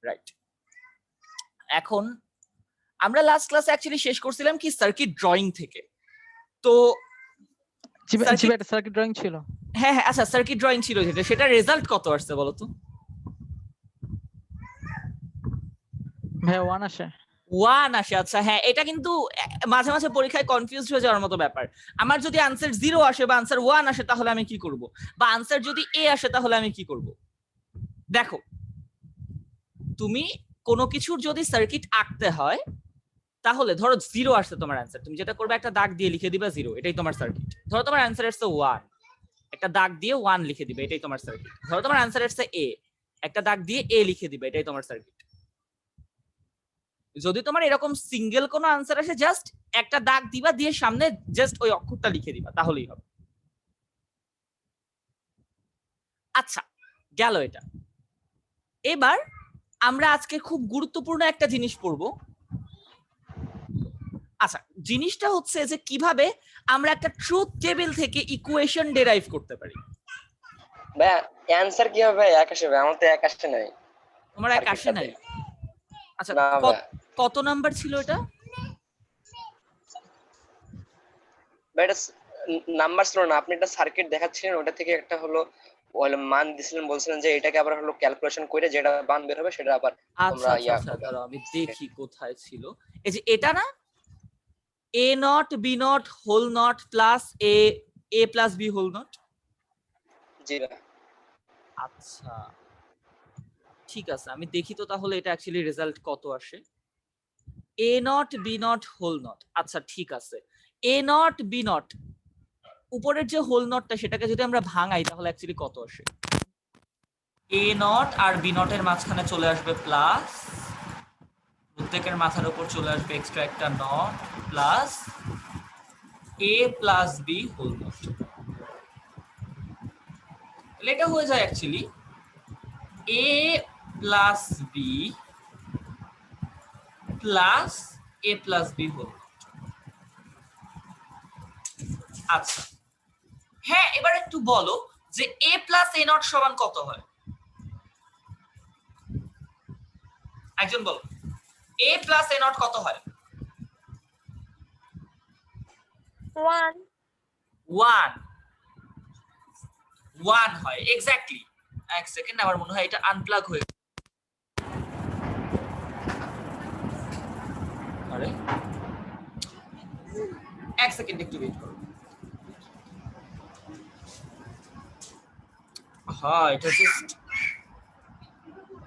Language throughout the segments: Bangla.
রাইট। এখন আমরা লাস্ট ক্লাসে অ্যাকচুয়ালি শেষ করছিলাম কি সার্কিট ড্রয়িং থেকে। তো সার্কিট ড্রয়িং ছিল। হ্যাঁ হ্যাঁ, আচ্ছা সার্কিট ড্রয়িং ছিল যেটা, সেটা রেজাল্ট কত আসছে বলো তো? ভাইয়া 1 আসে। 1 আসে। আচ্ছা হ্যাঁ, এটা কিন্তু মাঝে মাঝে পরীক্ষায় কনফিউজ হয়ে যাওয়ার মতো ব্যাপার। আমার যদি আনসার 0 আসে বা আনসার 1 আসে তাহলে আমি কি করব, বা আনসার যদি এ আসে তাহলে আমি কি করব? দেখো, তুমি কোনো কিছুর যদি সার্কিট আঁকতে হয় তাহলে ধরো 0 আসছে তোমার আনসার, তুমি যেটা করবে একটা দাগ দিয়ে লিখে দিবা 0, এটাই তোমার সার্কিট। ধরো তোমার আনসার আসছে 1, একটা দাগ দিয়ে 1 লিখে দিবে, এটাই তোমার সার্কিট। ধরো তোমার আনসার আসছে এ, একটা দাগ দিয়ে এ লিখে দিবে, এটাই তোমার সার্কিট। যদি তোমার এরকম সিঙ্গেল কোনো আনসার আসে জাস্ট একটা দাগ দিবা, দিয়ে সামনে জাস্ট ওই অক্ষরটা লিখে দিবা, তাহলেই হবে। আচ্ছা গেল এটা। এবার আমরা আজকে খুব গুরুত্বপূর্ণ একটা জিনিস পড়বো। আচ্ছা, জিনিসটা হচ্ছে যে কিভাবে আমরা একটা ট্রুথ টেবিল থেকে ইকুয়েশন ডেরাইভ করতে পারি। ভাই অ্যানসার কি হবে? এক আসবে, আমার তো এক আসে নাই। তোমার এক আসে নাই? আচ্ছা না ভাই, কত নাম্বার ছিল এটা? ভাই এটা নাম্বার ছিল না, আপনি একটা সার্কিট দেখাচ্ছিলেন, ওটা থেকে একটা হলো মান দিছিলেন, বলছিলেন যে এটাকে আবার হলো ক্যালকুলেশন করে যেটা মান বের হবে সেটা আবার আচ্ছা আমরা আচ্ছা আচ্ছা, দাঁড়াও আমি দেখি কোথায় ছিল। এই যে এটা না, A not B not whole not plus A plus B whole not. জি ভাই। আচ্ছা ঠিক আছে, আমি দেখি তো তাহলে এটা অ্যাকচুয়ালি রেজাল্ট কত আসে। A not B not whole not, আচ্ছা ঠিক আছে। এ নট বি নট, উপরের যে হোল নটটা সেটাকে যদি আমরা ভাঙাই তাহলে অ্যাকচুয়ালি কত আসে? এ নট আর বি নটের মাঝখানে চলে আসবে প্লাস, প্রত্যেকের মাথার উপর চলে আসবে এক্সট্রা একটা not, plus A plus B whole not. এটা হয়ে যায় actually A plus B plus A plus B whole not. আচ্ছা হ্যাঁ, এবার একটু বলো যে এ প্লাস এ নট সমান কত হয়? একজন বলো, এ প্লাস এ নট কত হয়? 1 1 1 হয় এক্স্যাক্টলি। এক সেকেন্ড, আমার মনে হয় এটা আনপ্লাগ হয়ে, আরে এক সেকেন্ড একটু ওয়েট করো। হ্যাঁ এটা জাস্ট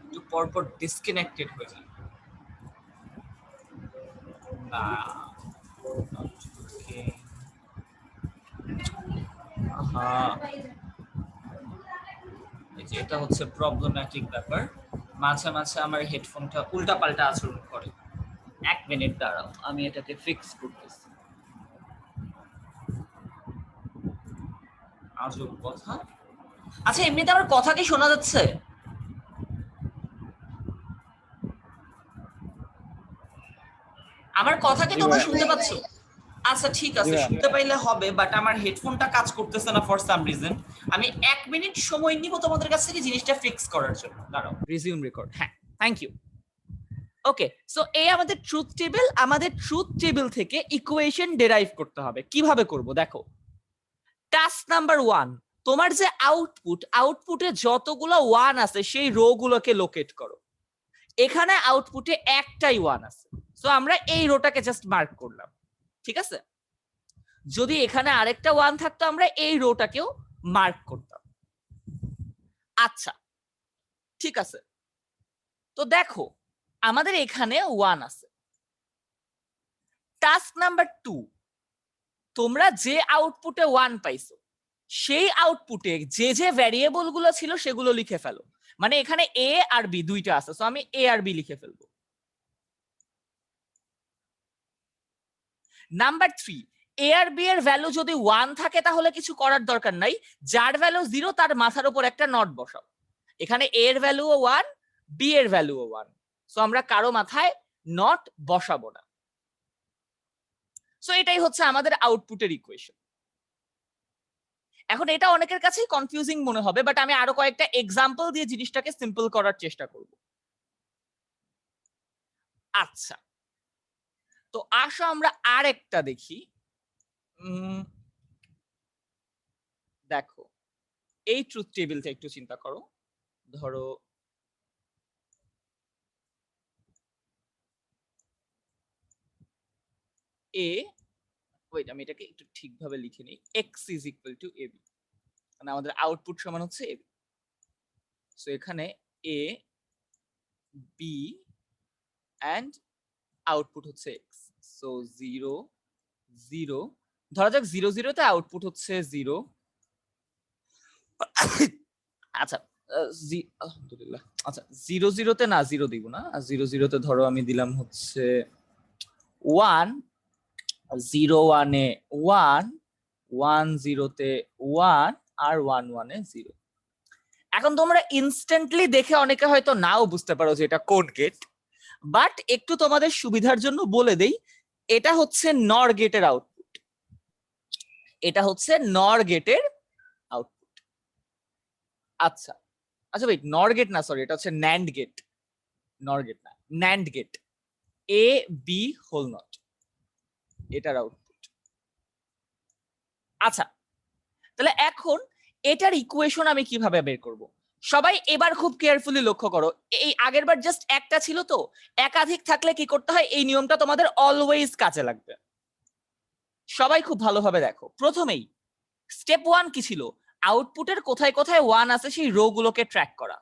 একটু পরপর ডিসকানেক্টেড হয়ে যায়। না ওকে, হ্যাঁ এই যে এটা হচ্ছে প্রবলেম্যাটিক ব্যাপার, মাঝে মাঝে আমার হেডফোনটা উল্টা পাল্টা আচরণ করে। এক মিনিট দাঁড়াও, আমি এটাকে ফিক্স করতেছি। আজব কথা। আচ্ছা এমনিতে আমার কথা কি শোনা যাচ্ছে? আমার কথা কি তোমরা শুনতে পাচ্ছ? আচ্ছা ঠিক আছে, শুনতে পাইলে হবে, বাট আমার হেডফোনটা কাজ করতেছে না ফর সাম রিজন। আমি 1 মিনিট সময় নিব তোমাদের কাছ থেকে জিনিসটা ফিক্স করার জন্য। দাঁড়াও, রিজিউম রেকর্ড। হ্যাঁ থ্যাংক ইউ। ওকে, সো এই আমাদের ট্রুথ টেবিল, আমাদের ট্রুথ টেবিল থেকে ইকুয়েশন ডেরাইভ করতে হবে। কিভাবে করব দেখো। টাস্ক নাম্বার 1, তোমার যে আউটপুটে যতগুলো 1 আছে সেই রো গুলোকে লোকেট করো। এখানে আউটপুটে একটাই 1 আছে, সো আমরা এই রোটাকে জাস্ট মার্ক করলাম। ঠিক আছে, যদি এখানে আরেকটা 1 থাকতো আমরা এই রোটাকেও মার্ক করতাম। আচ্ছা ঠিক আছে, তো দেখো আমাদের এখানে 1 আছে। টাস্ক নাম্বার 2, তোমরা যে আউটপুটে 1 পাইছো সেই আউটপুটে যে যে ভ্যারিয়েবল গুলো ছিল সেগুলো লিখে ফেলো। মানে এখানে এ আর বি দুইটা আছে, সো আমি এ আর বি লিখে ফেলবো। নাম্বার 3, এ আর বি এর ভ্যালু যদি 1 থাকে তাহলে কিছু করার দরকার নাই, যার ভ্যালু 0 তার মাথার উপর একটা নট বসাও। এখানে এ এর ভ্যালুও 1, বি এর ভ্যালুও 1, সো আমরা কারো মাথায় নট বসাবো না। সো এটাই হচ্ছে আমাদের আউটপুটের ইকুয়েশন। এখন এটা অনেকের কাছেই কনফিউজিং মনে হবে, বাট আমি আরো কয়েকটা এক্সাম্পল দিয়ে জিনিসটাকে সিম্পল করার চেষ্টা করব। আচ্ছা, তো আসো আমরা আরেকটা দেখি। দেখো, এই ট্রুথ টেবিলটা একটু চিন্তা করো। ধরো এ, ওয়েট আমি এটাকে একটু ঠিকভাবে লিখে নিই, x is equal to ab, মানে আমাদের আউটপুট সমান হচ্ছে ab। সো এখানে a b এন্ড আউটপুট হচ্ছে x। সো 0 0, ধরা যাক 0 0 তে আউটপুট হচ্ছে 0। আচ্ছা আলহামদুলিল্লাহ। আচ্ছা 0 0 তে না 0 দিব না, 0 0 তে ধরো আমি দিলাম হচ্ছে 1, 0 1 এ 1, 1 0 তে 1 আর 1 1 এ 0। এখন তোমরা ইনস্ট্যান্টলি দেখে অনেকে হয়তো নাও বুঝতে পারো যে এটা কোন গেট, বাট একটু তোমাদের সুবিধার জন্য বলে দেই, এটা হচ্ছে নর গেটের আউটপুট। এটা হচ্ছে নর গেটের আউটপুট। আচ্ছা আচ্ছা ভাই, নর গেট না, সরি, এটা হচ্ছে ন্যান্ড গেট। নর গেট না, NAND gate, A B whole not, এটার আউটপুট। আচ্ছা তাহলে এখন এটার ইকুয়েশন আমি কিভাবে বের করব? সবাই এবার খুব কেয়ারফুলি লক্ষ্য করো। এই আগের বার জাস্ট একটা ছিল, তো একাধিক থাকলে কি করতে হয়, এই নিয়মটা তোমাদের অলওয়েজ কাজে লাগবে। সবাই খুব ভালোভাবে দেখো। প্রথমেই স্টেপ 1 কি ছিল? আউটপুটের কোথায় কোথায় 1 আছে সেই রো গুলোকে ট্র্যাক করা।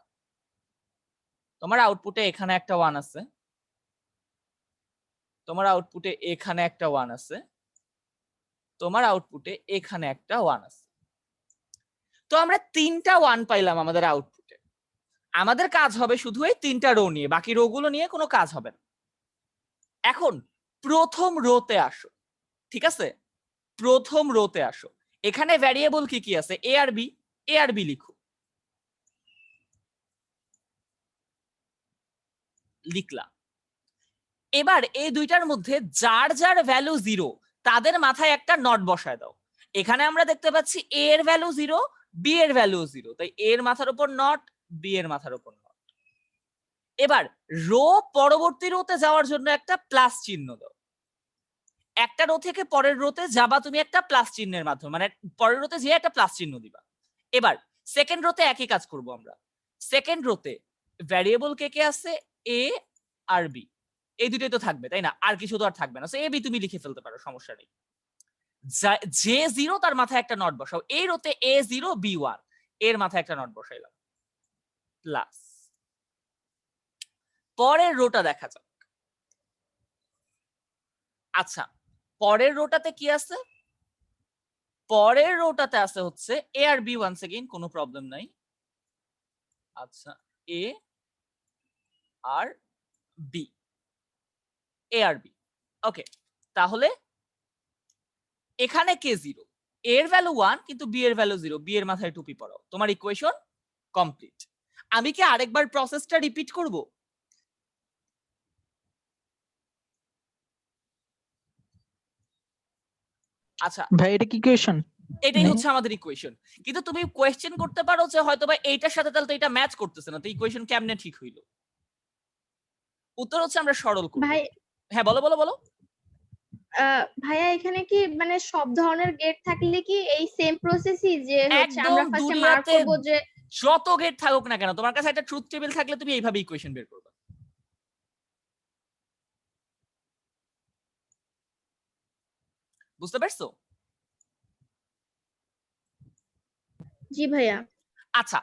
তোমার আউটপুটে এখানে একটা 1 আছে, তোমার আউটপুটে এখানে একটা 1 আছে, তোমার আউটপুটে এখানে একটা 1 আছে। তো আমরা 3টা 1 পাইলাম আমাদের আউটপুটে। আমাদের কাজ হবে শুধু এই 3টা রো নিয়ে, বাকি রো গুলো নিয়ে কোনো কাজ হবে না। এখন প্রথম রোতে আসো, ঠিক আছে? প্রথম রোতে আসো। এখানে ভ্যারিয়েবল কি কি আছে? এ আর বি। এ আর বি লিখো, লিখলা। এবার এই দুইটার মধ্যে যার যার ভ্যালু 0 তাদের মাথায় একটা নট বসায় দাও। এখানে আমরা দেখতে পাচ্ছি এ এর ভ্যালু 0, বি এর ভ্যালু 0, তাই এ এর মাথার উপর নট, বি এর মাথার উপর নট। এবার রো পরবর্তী রোতে যাওয়ার জন্য একটা প্লাস চিহ্ন দাও। একটা রো থেকে পরের রোতে যাবা তুমি একটা প্লাস চিহ্নের মাধ্যমে, মানে পরের রোতে যে একটা প্লাস চিহ্ন দিবা। এবার সেকেন্ড রোতে একই কাজ করব আমরা। সেকেন্ড রোতে ভ্যারিয়েবল কে কে আছে? এ আর বি, এই দুটোই তো থাকবে, তাই না? আর কিছু তো আর থাকবে না। সো এ বি তুমি লিখে ফেলতে পারো, সমস্যা নেই। যে 0 তার মাথায় একটা নট বসাও। এই রোতে এ 0 বি 1, এর মাথায় একটা নট বসাইলাম, প্লাস। পরের রোটা দেখা যাক। আচ্ছা পরের রোটাতে কি আছে? পরের রোটাতে আছে হচ্ছে এ আর বি, ওয়ান্স এগেইন কোনো প্রবলেম নাই। আচ্ছা এ আর বি, এ আর বি, ওকে। তাহলে এখানে কে 0, এর ভ্যালু 1 কিন্তু বি এর ভ্যালু 0, বি এর মাথায় টুপি পরাও, তোমার ইকুয়েশন কমপ্লিট। আমি কি আরেকবার প্রসেসটা রিপিট করব? আচ্ছা ভাই এটা কি ইকুয়েশন? এটাই হচ্ছে আমাদের ইকুয়েশন, কিন্তু তুমি কোয়েশ্চেন করতে পারো যে হয়তো বা এইটার সাথে তাহলে তো এটা ম্যাচ করতেছে না, তো ইকুয়েশন কেমনে ঠিক হইলো? উত্তর হচ্ছে আমরা সরল করব। ভাই হ্যাঁ বলো বলো বলো। ভাইয়া এখানে কি মানে সব ধরনের গেট থাকলে কি এই সেম প্রসেসই যে হচ্ছে একদম আমরা ফার্স্টে মার্ক দুনিয়াতে করব যে যত গেট থাকুক না কেন, তোমার কাছে একটা ট্রুথ টেবিল থাকলে তুমি এইভাবে ইকুয়েশন বের করবে। বুঝতে পারছো? জি ভাইয়া। আচ্ছা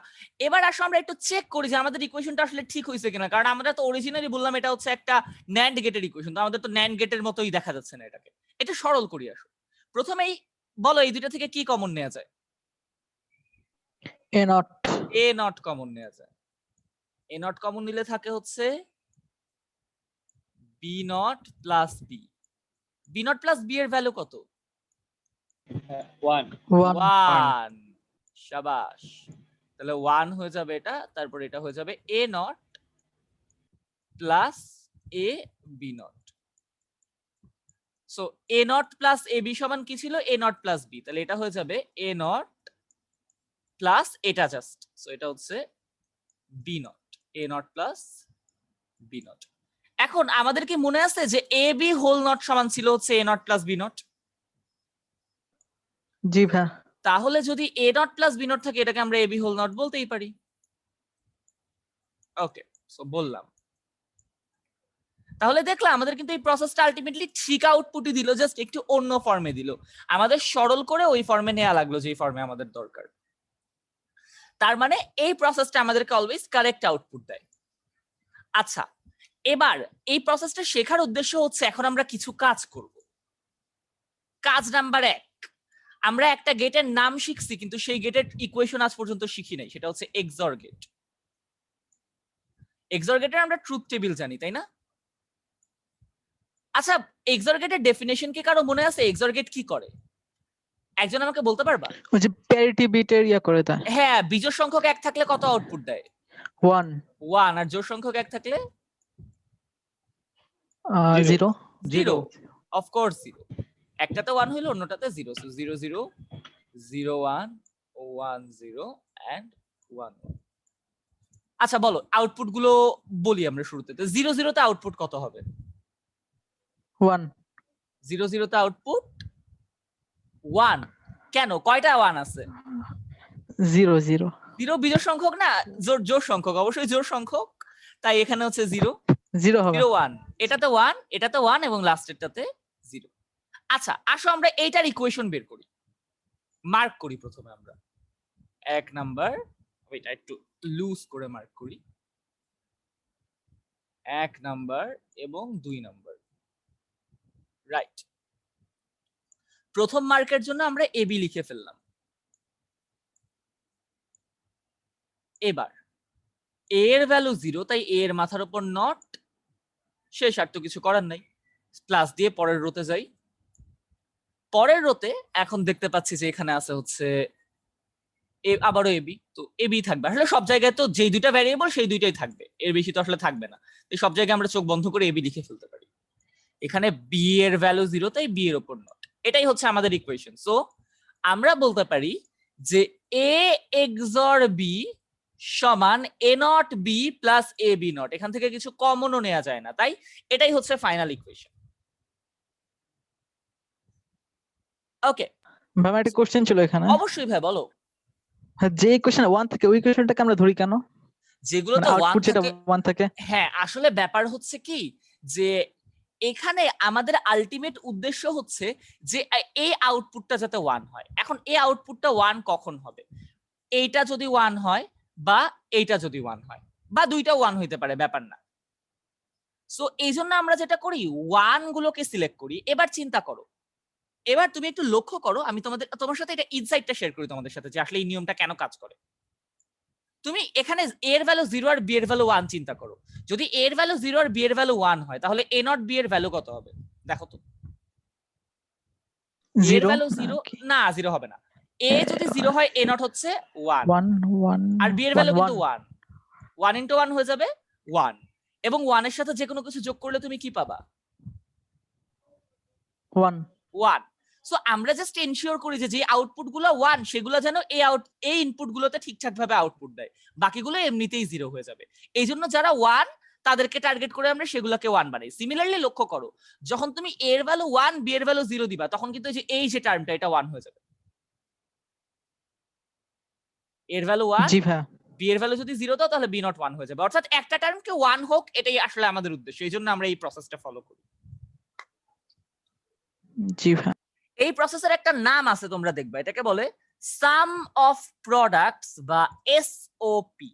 এবার আসো আমরা একটু চেক করি যে আমাদের ইকুয়েশনটা আসলে ঠিক হয়েছে কিনা, কারণ আমরা তো অরিজিনালি বললাম এটা হচ্ছে একটা ন্যান্ড গেটের ইকুয়েশন, তো আমাদের তো ন্যান্ড গেটের মতোই দেখা যাচ্ছে না এটাকে। এটা সরল করি আসো। প্রথমেই বলো এই দুটো থেকে কি কমন নেওয়া যায়? A not. A not common নেওয়া যায়। এ নট কমন নিলে থাকে হচ্ছে B not plus B. B not plus B এর ভ্যালু কত? 1 1। শাবাশ। তাহলে 1 হয়ে যাবে এটা, তারপর এটা হয়ে যাবে A not plus A B not. So A not plus A B সমান কি ছিল? A not plus B. তাহলে এটা হয়ে যাবে এ নট প্লাস এটা জাস্ট, সো এটা হচ্ছে B not, A not plus B not. এখন আমাদের কি মনে আছে যে এ বি হোল নট সমান ছিল হচ্ছে এ নট প্লাস বি নট? জি ভাইয়া। তাহলে যদি এ নট প্লাস বি নট থাকে এটাকে আমরা এ বি হোল নট বলতেই পারি। ওকে, সো বললাম। তাহলে দেখলাম আমাদের কিন্তু এই প্রসেসটা আলটিমেটলি ঠিক আউটপুটই দিল, জাস্ট একটু অন্য ফর্মে দিল। আমাদের সরল করে ওই ফর্মে নেওয়া লাগলো যে ফর্মে আমাদের দরকার। তার মানে এই প্রসেসটা আমাদেরকে অলওয়েজ কারেক্ট আউটপুট দেয়। আচ্ছা, এবার এই প্রসেসটা শেখার উদ্দেশ্য হচ্ছে এখন আমরা কিছু কাজ করব। কাজ নাম্বার 1, আমরা একটা গেটের নাম শিখছি কিন্তু সেই গেটের ইকুয়েশন আজ পর্যন্ত শিখি নাই, সেটা হচ্ছে এক্সঅর গেট। এক্সঅর গেটের আমরা ট্রুথ টেবিল জানি, তাই না? আচ্ছা, এক্সঅর গেটের ডেফিনেশন কি কারো মনে আছে? এক্সঅর গেট কি করে একজন আমাকে বলতে পারবা? ওই যে প্যারিটি বিটের ইয়া করে দেয়। হ্যাঁ, বিজোড় সংখ্যক 1 থাকলে কত আউটপুট দেয়? 1 1। আর জোড় সংখ্যক 1 থাকলে 0 0। Of course 0। একটাতে 1 হইলো অন্যটাতে 0, সো 0 0 0 1 1 0 এন্ড 1 1। আচ্ছা বলো আউটপুট গুলো বলি আমরা শুরুতে। 0 0 তে আউটপুট কত হবে? 1 0 0 তে আউটপুট 1। কেন, কয়টা 1 আছে? 0 0 0 বিজোড় সংখ্যক না, জোড় সংখ্যক, অবশ্যই জোড় সংখ্যক, তাই এখানে হচ্ছে 0 0 হবে। 0 1, এটাতে 1, এটাতে 1 এবং লাস্টেরটাতে 0। আচ্ছা, আসো আমরা এইটার ইকুয়েশন বের করি। মার্ক করি প্রথমে আমরা 1 নাম্বার, ওইটা একটু লুজ করে মার্ক করি। 1 নাম্বার এবং 2 নাম্বার, রাইট। প্রথম মার্কের জন্য আমরা এবি লিখে ফেললাম। এবার এ এর ভ্যালু 0, তাই এ এর মাথার উপর নট, শেষ, আর তো কিছু করার নাই। প্লাস দিয়ে পরের রোতে যাই। পরের রোতে এখন দেখতে পাচ্ছি যে এখানে আছে হচ্ছে আবারও এবি, তো এবি থাকবে। আসলে সব জায়গায় তো যেই দুইটা ভ্যারিয়েবল সেই দুইটাই থাকবে, এর বেশি তো আসলে থাকবে না। এই সব জায়গায় আমরা চোখ বন্ধ করে এবি লিখে ফেলতে পারি। এখানে বি এর ভ্যালু 0, তাই বি এর উপর নট। এটাই হচ্ছে আমাদের ইকুয়েশন। সো আমরা বলতে পারি যে এ এক্সঅর বি সমান A not B plus A B not. এখান থেকে কিছু কমনও নেওয়া যায় না, তাই এটাই হচ্ছে ফাইনাল ইকুয়েশন। ওকে ভাই একটা কোশ্চেন ছিল এখানে। অবশ্যই ভাই বলো। যে ইকুয়েশন 1 থাকে ওই ইকুয়েশনটাকে আমরা ধরি কেন? যেগুলোতে আউটপুট 1 যেটা থাকে, 1 থাকে। হ্যাঁ আসলে ব্যাপার হচ্ছে কি যে এখানে আমাদের আলটিমেট উদ্দেশ্য হচ্ছে যে এই আউটপুটটা যাতে 1 হয়। এখন এই আউটপুটটা 1 কখন হবে? এইটা যদি 1 হয় বা এইটা যদি 1 হয় বা দুইটা 1 হইতে পারে, ব্যাপার না। সো এই জন্য আমরা যেটা করি 1 গুলোকে সিলেক্ট করি। এবার চিন্তা করো, এবার তুমি একটু লক্ষ্য করো, আমি তোমার সাথে এটা ইনসাইটটা শেয়ার করি তোমাদের সাথে যে আসলে এই নিয়মটা কেন কাজ করে। তুমি এখানে a এর ভ্যালু 0 আর b এর ভ্যালু 1 চিন্তা করো। যদি a এর ভ্যালু 0 আর b এর ভ্যালু 1 হয় তাহলে a নট b এর ভ্যালু কত হবে দেখো তো। a এর ভ্যালু 0 না, 0 হবে না। a যদি 0 হয় a নট হচ্ছে 1 আর b এর ভ্যালু কিন্তু 1, 1 ইনটু 1 হয়ে যাবে 1, এবং 1 এর সাথে যে কোনো কিছু যোগ করলে তুমি কি পাবা? 1। সো আমরা জাস্ট এনশিওর করি যে যে আউটপুট গুলো 1 সেগুলো যেন এই ইনপুট গুলোতে ঠিকঠাক ভাবে আউটপুট দেয়, বাকিগুলো এমনিতেই 0 হয়ে যাবে। এই জন্য যারা 1 তাদেরকে টার্গেট করে আমরা সেগুলোকে 1 বানাই। সিমিলারলি লক্ষ্য করো, যখন তুমি a এর ভ্যালু 1 b এর ভ্যালু 0 দিবা তখন কিন্তু এই যে টার্মটা এটা 1 হয়ে যাবে। এর ভ্যালু 1, জি ভাই। b এর ভ্যালু যদি 0 দাও তাহলে b নট 1 হয়ে যাবে। অর্থাৎ একটা টার্মকে 1 হোক, এটাই আসলে আমাদের উদ্দেশ্য। এই জন্য আমরা এই প্রসেসটা ফলো করি। জি ভাই। এই প্রসেসের একটা নাম আছে, তোমরা দেখবা, এটাকে বলে সাম অফ প্রোডাক্টস বা এসওপি।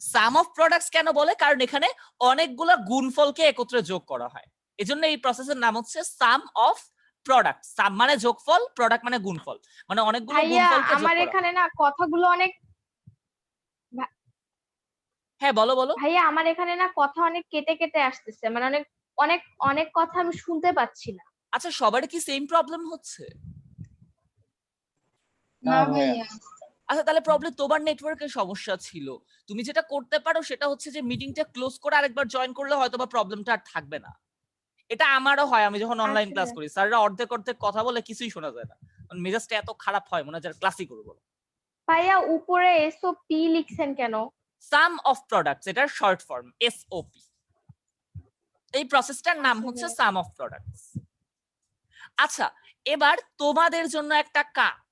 সাম অফ প্রোডাক্টস কেন বলে? কারণ এখানে অনেকগুলো গুণফলকে একত্রে যোগ করা হয়, এজন্য এই প্রসেসের নাম হচ্ছে সাম অফ প্রোডাক্ট। সাম মানে যোগফল, প্রোডাক্ট মানে গুণফল, মানে অনেকগুলো ভাইয়া গুণফলকে যোগ আমার করা। এখানে না কথাগুলো অনেক, হ্যাঁ বলো বলো। ভাইয়া আমার এখানে না কথা অনেক কেটে কেটে আসতেছে, মানে অনেক অনেক অনেক কথা আমি শুনতে পাচ্ছি না। আচ্ছা সবার কি সেম প্রবলেম হচ্ছে? না ভাইয়া। আচ্ছা তাহলে প্রবলেম তোমার নেটওয়ার্কের সমস্যা ছিল। তুমি যেটা করতে পারো সেটা হচ্ছে যে মিটিংটা ক্লোজ করে আরেকবার জয়েন করলে হয়তো বা প্রবলেমটা আর থাকবে না। এটা আমারও হয়, আমি যখন অনলাইন ক্লাস করি স্যাররা অর্ধেক অর্ধেক কথা বলে কিছুই শোনা যায় না, মেজাজটা এত খারাপ হয় মনে হয় ক্লাসই করবো। ভাইয়া উপরে এসওপি লিখছেন কেন? সাম অফ প্রোডাক্টস, এটার শর্ট ফর্ম এসওপি। এই প্রসেসটার নাম হচ্ছে সাম অফ প্রোডাক্টস। আচ্ছা, এবার তোমাদের জন্য একটা কাজ,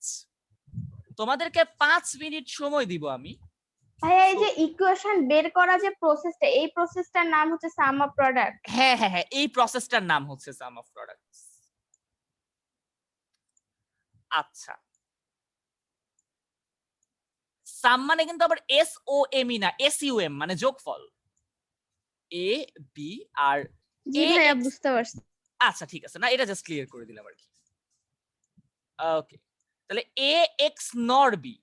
তোমাদেরকে 5 মিনিট সময় দিব আমি। ভাইয়া এই যে ইকুয়েশন বের করা যে প্রসেসটা, এই প্রসেসটার নাম হচ্ছে সাম অফ প্রোডাক্ট। হ্যাঁ হ্যাঁ হ্যাঁ, এই প্রসেসটার নাম হচ্ছে সাম অফ প্রোডাক্টস। আচ্ছা, সাম মানে কিন্তু আবার এস ও এম ই না, এস ইউ এম মানে যোগফল। এ বি আর জি ভাইয়া বুঝতে পারছি। আচ্ছা ঠিক আছে, না এটা জাস্ট ক্লিয়ার করে দিলাম আর কি। ওকে, তাহলে এ এক্স নর বি,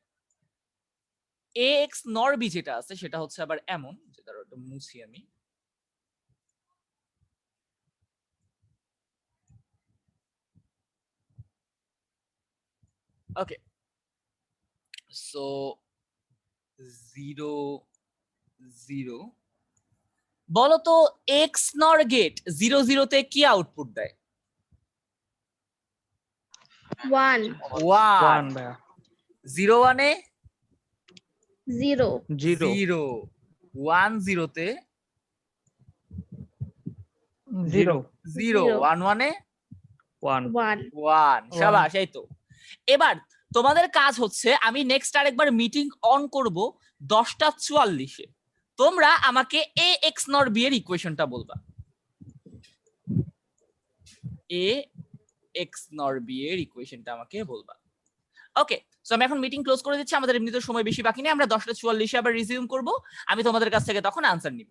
এ এক্স নর বি যেটা আছে সেটা হচ্ছে আবার এমন, যেটা একটু মুছি আমি। ওকে, সো 0 0, বলো তো এক্স নর গেট 0 0 তে কি আউটপুট দেয়? 1 1 1। ভাইয়া 0 1 এ 0 0 0, 1 0 তে 0 0, 1 1 এ 1 1 1। শাবাশ, এই তো। এবার তোমাদের কাজ হচ্ছে, আমি নেক্সট আরেকবার মিটিং অন করব 10:44 এ। তোমরা আমাকে এ এক্স নর বি এর ইকুয়েশনটা বলবা। এ এক্স নর বি এর ইকুয়েশনটা আমাকে বলবা। ওকে, সো আমি এখন মিটিং ক্লোজ করে দিচ্ছি, আমাদের এমনিতে সময় বেশি বাকি নেই, আমরা 10:44 এ আবার রিজিউম করব। আমি তোমাদের কাছ থেকে তখন আনসার নিব।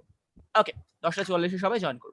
ওকে, 10:44 এ সবাই জয়েন করো।